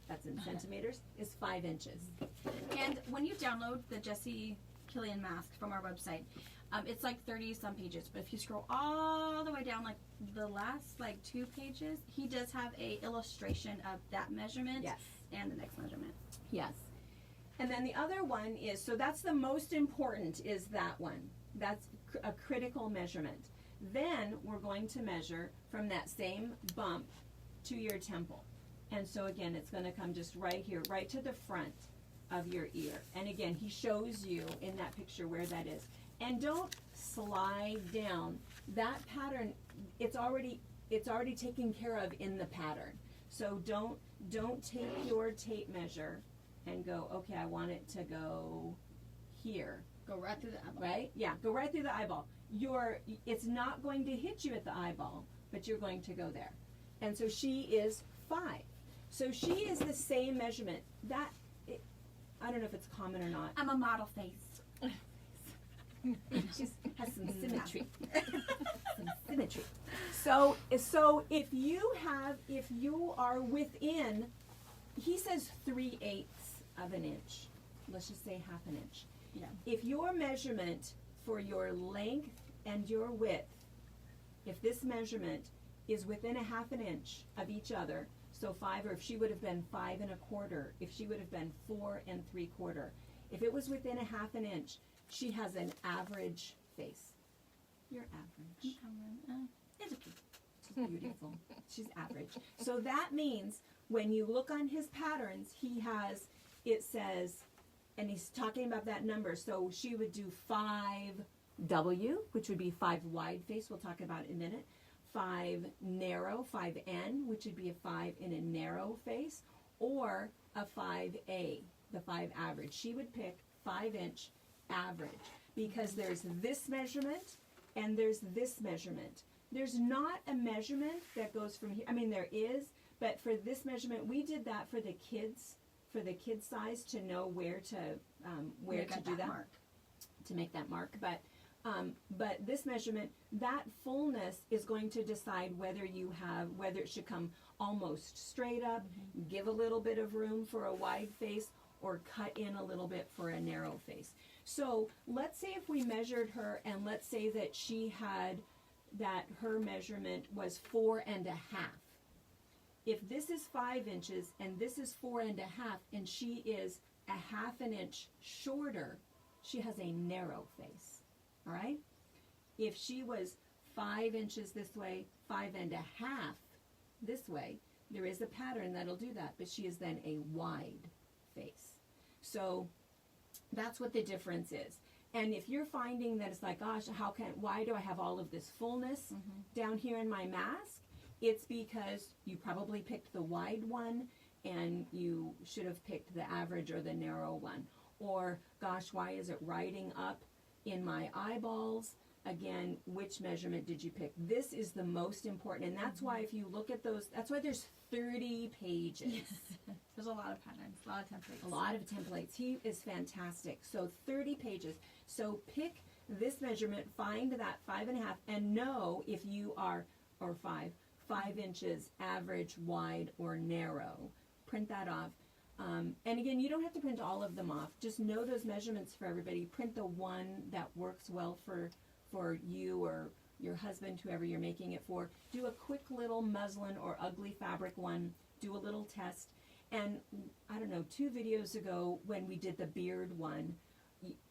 Speaker 2: that's in centimeters, is 5 inches.
Speaker 1: And when you download the Jesse Killian mask from our website, it's like 30 some pages, but if you scroll all the way down, like the last 2 pages, he does have a illustration of that measurement.
Speaker 2: Yes.
Speaker 1: And the next measurement.
Speaker 2: Yes. And then the other one is, so that's the most important, is that one. That's a critical measurement. Then we're going to measure from that same bump to your temple. And so again, it's going to come just right here, right to the front of your ear. And again, he shows you in that picture where that is. And don't slide down. That pattern, it's already taken care of in the pattern. So don't take your tape measure and go, okay, I want it to go here.
Speaker 1: Go right through the eyeball.
Speaker 2: Right? Yeah, go right through the eyeball. It's not going to hit you at the eyeball, but you're going to go there. And so she is 5. So she is the same measurement. I don't know if it's common or not.
Speaker 1: I'm a model face.
Speaker 2: She has some symmetry. Some symmetry. So if you are within, he says 3/8 of an inch. Let's just say half an inch.
Speaker 1: Yeah.
Speaker 2: If your measurement for your length and your width, if this measurement is within a half an inch of each other, so 5, or if she would have been 5 1/4, if she would have been 4 3/4, if it was within a half an inch, she has an average face. You're average.
Speaker 1: It's okay.
Speaker 2: She's beautiful. She's average. So that means when you look on his patterns, it says, and he's talking about that number. So she would do 5W, which would be 5 wide face. We'll talk about it in a minute. 5 narrow, 5N, which would be a 5 in a narrow face, or a 5A, the 5 average. She would pick 5-inch average because there's this measurement and there's this measurement. There's not a measurement that goes from here. I mean, there is, but for this measurement, we did that for the kids size, to know where to do that
Speaker 1: mark.
Speaker 2: To make that mark. But this measurement, that fullness is going to decide whether it should come almost straight up, give a little bit of room for a wide face, or cut in a little bit for a narrow face. So let's say if we measured her, and let's say that her measurement was 4 1/2. If this is 5 inches and this is 4 1/2, and she is a half an inch shorter, she has a narrow face. All right? If she was 5 inches this way, 5 1/2 this way, there is a pattern that'll do that, but she is then a wide face. So that's what the difference is. And if you're finding that it's like, gosh, why do I have all of this fullness down here in my mask? It's because you probably picked the wide one and you should have picked the average or the narrow one. Or, gosh, why is it riding up in my eyeballs? again, which measurement did you pick? This is the most important, and that's why if you look at those, that's why there's 30 pages.
Speaker 1: There's a lot of patterns, a lot of templates.
Speaker 2: A lot of templates. He is fantastic. So 30 pages. So pick this measurement, find that 5.5, and know if you are, or 5 inches average, wide, or narrow. Print that off. And again, you don't have to print all of them off. Just know those measurements for everybody. Print the one that works well for you or your husband, whoever you're making it for. Do a quick little muslin or ugly fabric one. Do a little test. And I don't know, 2 videos ago when we did the beard one,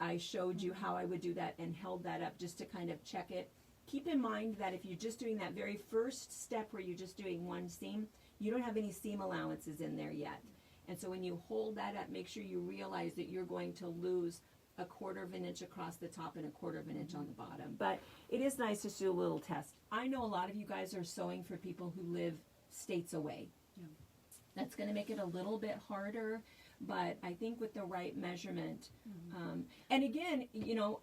Speaker 2: I showed you how I would do that and held that up just to kind of check it. Keep in mind that if you're just doing that very first step where you're just doing one seam, you don't have any seam allowances in there yet. And so when you hold that up, make sure you realize that you're going to lose 1/4 of an inch across the top and 1/4 of an inch on the bottom. But it is nice to do a little test. I know a lot of you guys are sewing for people who live states away.
Speaker 1: Yeah.
Speaker 2: That's going to make it a little bit harder, but I think with the right measurement, and again, you know,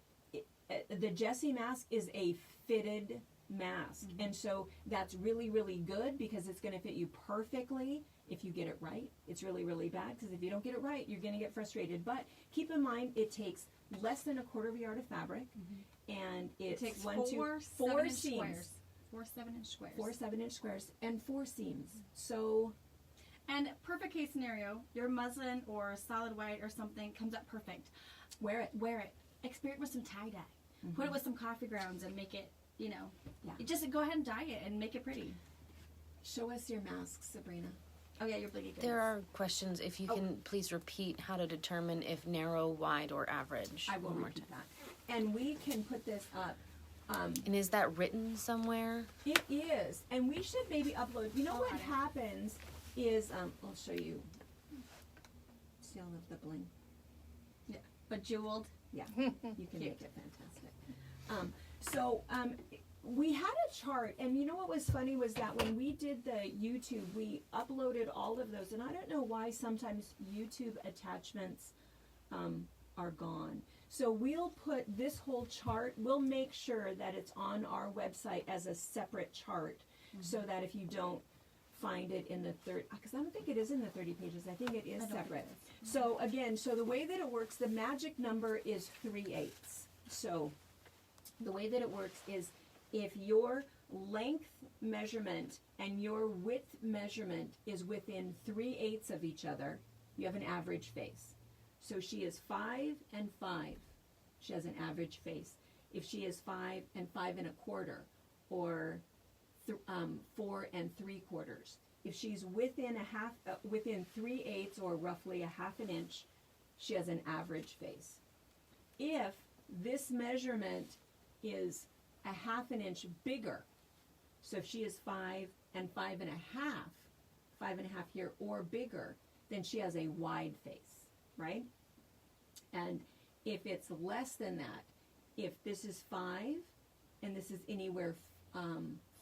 Speaker 2: the Jessie mask is a fitted mask, and so that's really, really good because it's going to fit you perfectly if you get it right. It's really, really bad because if you don't get it right, you're going to get frustrated. But keep in mind, it takes less than 1/4 yard of fabric, and it
Speaker 1: takes
Speaker 2: four
Speaker 1: 7-inch
Speaker 2: seams,
Speaker 1: squares. 4 7-inch squares.
Speaker 2: 4 7-inch squares, and 4 seams. So.
Speaker 1: And perfect case scenario, your muslin or solid white or something comes up perfect.
Speaker 2: Wear it.
Speaker 1: Wear it. Experiment with some tie-dye. Put it with some coffee grounds and make it, you know,
Speaker 2: Yeah.
Speaker 1: just go ahead and dye it and make it pretty.
Speaker 2: Show us your masks, Sabrina.
Speaker 1: Oh yeah, you're bleeding.
Speaker 3: There are questions. If you can please repeat how to determine if narrow, wide, or average.
Speaker 2: I will
Speaker 3: one more
Speaker 2: repeat
Speaker 3: time.
Speaker 2: that. And we can put this up.
Speaker 3: And is that written somewhere?
Speaker 2: It is. And we should maybe upload. You know
Speaker 1: I'll
Speaker 2: what
Speaker 1: add it.
Speaker 2: happens is, I'll show you. See all of the bling?
Speaker 1: Bejeweled.
Speaker 2: Yeah, you can make it fantastic. We had a chart, and you know what was funny was that when we did the YouTube, we uploaded all of those, and I don't know why sometimes YouTube attachments are gone. So we'll put this whole chart, we'll make sure that it's on our website as a separate chart, so that if you don't find it in the because I don't think it is in the 30 pages, I think it is separate. So again, so the way that it works, the magic number is 3/8. So the way that it works is if your length measurement and your width measurement is within 3/8 of each other, you have an average face. So she is 5 and 5. She has an average face. If she is 5 and 5 1/4, or 4 and 3/4. If she's within within 3/8 or roughly 1/2 inch, she has an average face. If this measurement is 1/2 inch bigger, so if she is 5 and 5 1/2, 5 1/2 here or bigger, then she has a wide face, right? And if it's less than that, if this is 5 and this is anywhere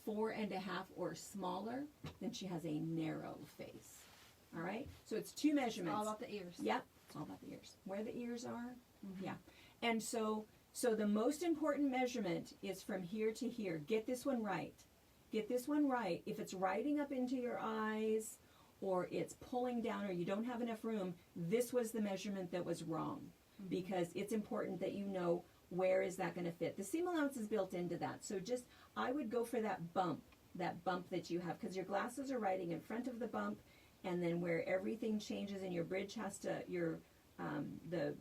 Speaker 2: 4 1/2 or smaller, then she has a narrow face. All right? So it's 2 measurements.
Speaker 1: It's all about the ears.
Speaker 2: Yep. It's all about the ears. Where the ears are. Yeah. And so the most important measurement is from here to here. Get this one right. Get this one right. If it's riding up into your eyes or it's pulling down or you don't have enough room, this was the measurement that was wrong, because it's important that you know where is that going to fit. The seam allowance is built into that. So just, I would go for that bump that you have, because your glasses are riding in front of the bump, and then where everything changes and your bridge has to, the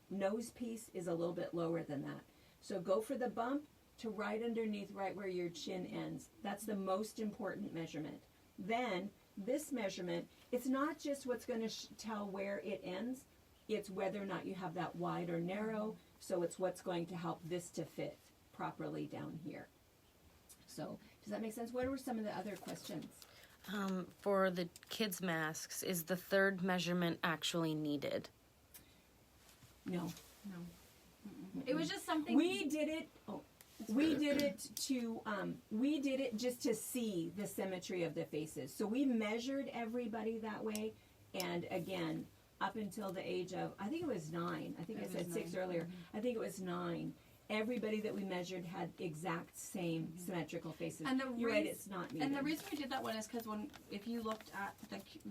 Speaker 2: nose piece is a little bit lower than that. So go for the bump to right underneath, right where your chin ends. That's the most important measurement. Then this measurement, it's not just what's going to tell where it ends, it's whether or not you have that wide or narrow. So it's what's going to help this to fit properly down here. So does that make sense? What were some of the other questions?
Speaker 3: For the kids' masks, is the 3rd measurement actually needed?
Speaker 2: No.
Speaker 1: It was just something
Speaker 2: We did it. We did it just to see the symmetry of the faces. So we measured everybody that way, and again, up until the age of, I think it was 9. I think I said 6 earlier. I think it was 9. everybody that we measured had exact same symmetrical faces.
Speaker 1: And
Speaker 2: You're right, it's not needed.
Speaker 1: And the reason we did that one is because if you looked at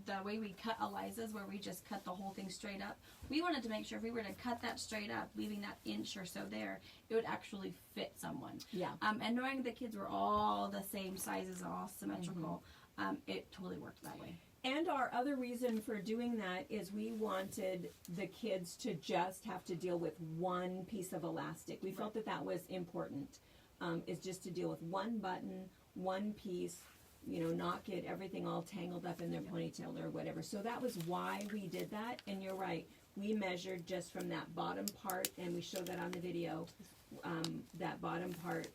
Speaker 1: the way we cut Eliza's, where we just cut the whole thing straight up, we wanted to make sure if we were to cut that straight up, leaving that inch or so there, it would actually fit someone.
Speaker 2: Yeah.
Speaker 1: And knowing the kids were all the same sizes and all symmetrical, it totally worked that way.
Speaker 2: And our other reason for doing that is we wanted the kids to just have to deal with one piece of elastic. We felt that was important, is just to deal with one button, one piece, not get everything all tangled up in their ponytail or whatever. So that was why we did that. And you're right, we measured just from that bottom part, and we showed that on the video, that bottom part,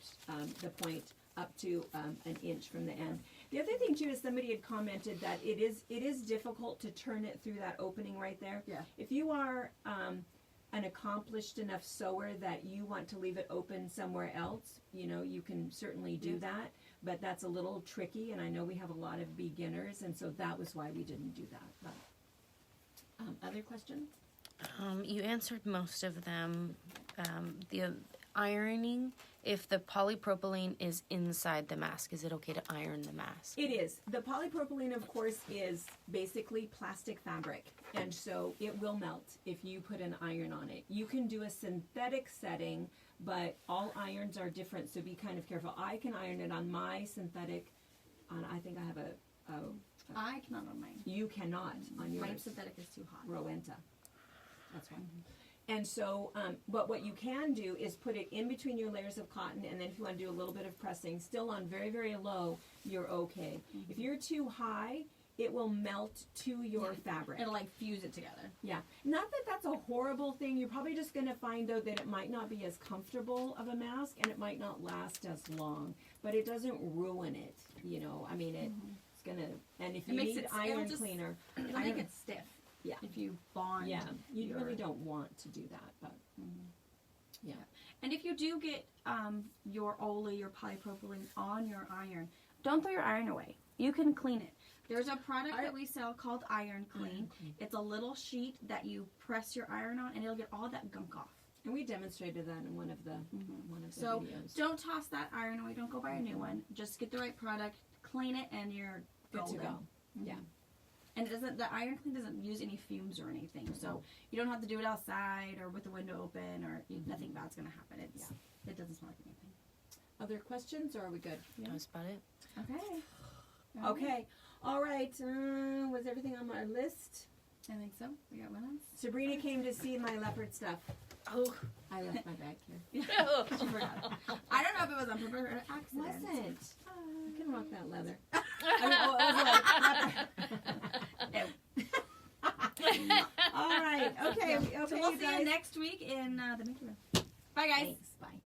Speaker 2: the point, up to an inch from the end. The other thing too is somebody had commented that it is difficult to turn it through that opening right there.
Speaker 1: Yeah.
Speaker 2: If you are an accomplished enough sewer that you want to leave it open somewhere else, you can certainly do that, but that's a little tricky, and I know we have a lot of beginners, and so that was why we didn't do that. But, other questions?
Speaker 3: You answered most of them. The ironing, if the polypropylene is inside the mask, is it okay to iron the mask?
Speaker 2: It is. The polypropylene, of course, is basically plastic fabric, and so it will melt if you put an iron on it. You can do a synthetic setting, but all irons are different, so be kind of careful. I can iron it on my synthetic, I think I have
Speaker 1: I cannot on mine.
Speaker 2: you cannot on yours.
Speaker 1: My synthetic is too hot.
Speaker 2: Rowenta. That's right. And so, but what you can do is put it in between your layers of cotton, and then if you want to do a little bit of pressing, still on very, very low, you're okay. If you're too high, it will melt to your fabric.
Speaker 1: It'll fuse it together.
Speaker 2: Yeah. Not that that's a horrible thing. You're probably just going to find, though, that it might not be as comfortable of a mask, and it might not last as long, but it doesn't ruin it, I mean, it's going to, and if you need iron cleaner.
Speaker 1: It'll make it stiff.
Speaker 2: Yeah.
Speaker 1: If you bond.
Speaker 2: Yeah. You really don't want to do that, but yeah.
Speaker 1: And if you do get your Oli, your polypropylene on your iron, don't throw your iron away. You can clean it. There's a product that we sell called Iron Clean. It's a little sheet that you press your iron on, and it'll get all that gunk off.
Speaker 2: And we demonstrated that in one of the
Speaker 1: So
Speaker 2: videos.
Speaker 1: don't toss that iron away. Don't go buy a new one. Just get the right product, clean it, and you're
Speaker 2: Good to
Speaker 1: golden.
Speaker 2: go. Yeah.
Speaker 1: And the Iron Clean doesn't use any fumes or anything, so you don't have to do it outside or with the window open, or nothing bad's gonna happen. It doesn't smell like anything.
Speaker 2: Other questions, or are we good?
Speaker 3: Yeah. That's about it.
Speaker 1: Okay.
Speaker 2: Okay. All right. Was everything on my list?
Speaker 1: I think so. We got one else.
Speaker 2: Sabrina came to see my leopard stuff.
Speaker 3: Oh.
Speaker 2: I left my bag here.
Speaker 1: She forgot. I don't know if it was on purpose or an accident.
Speaker 2: Wasn't. I can rock that leather. All right. Okay. Okay.
Speaker 1: So we'll
Speaker 2: you
Speaker 1: see
Speaker 2: guys.
Speaker 1: you next week in the Mickey Room. Bye, guys.
Speaker 2: Thanks.